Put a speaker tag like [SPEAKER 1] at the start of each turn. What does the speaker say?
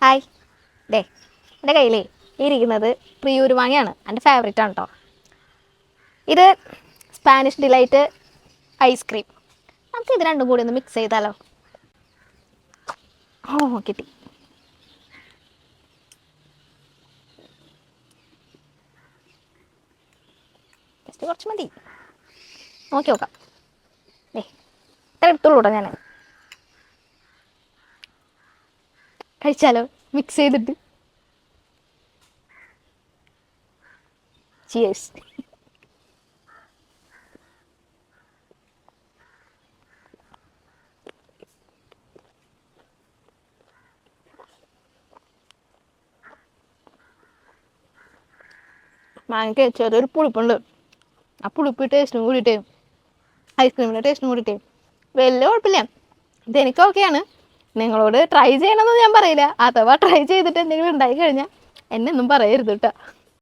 [SPEAKER 1] Hi. Day, എൻ്റെ കയ്യിലേ ഇരിക്കുന്നത് പ്രിയൂർ മാങ്ങയാണ്. എൻ്റെ ഫേവറേറ്റ് ആണ് കേട്ടോ. ഇത് സ്പാനിഷ് ഡിലൈറ്റ് ഐസ്ക്രീം. നമുക്ക് ഇത് രണ്ടും കൂടി ഒന്ന് മിക്സ് ചെയ്താലോ? കിട്ടി. ജസ്റ്റ് കുറച്ച് മതി, നോക്കി നോക്കാം. ഇത്ര എടുത്തോളൂ കേട്ടോ. ഞാൻ കഴിച്ചാലോ മിക്സ് ചെയ്തിട്ട്? ചിയേഴ്സ്. മാങ്ങയ്ക്ക് ചെറിയൊരു പുളിപ്പുണ്ട്. ആ പുളിപ്പ് ടേസ്റ്റിനും കൂടിയിട്ട്, ഐസ്ക്രീമിൻ്റെ ടേസ്റ്റിനും കൂടിയിട്ട് വലിയ കുഴപ്പമില്ല. ഇതെനിക്ക് ഓക്കെയാണ്. നിങ്ങളോട് ട്രൈ ചെയ്യണമെന്ന് ഞാൻ പറയില്ല. അഥവാ ട്രൈ ചെയ്തിട്ട് എന്തെങ്കിലും ഉണ്ടായി കഴിഞ്ഞാൽ എന്നെ ഒന്നും പറയരുത് കേട്ടോ.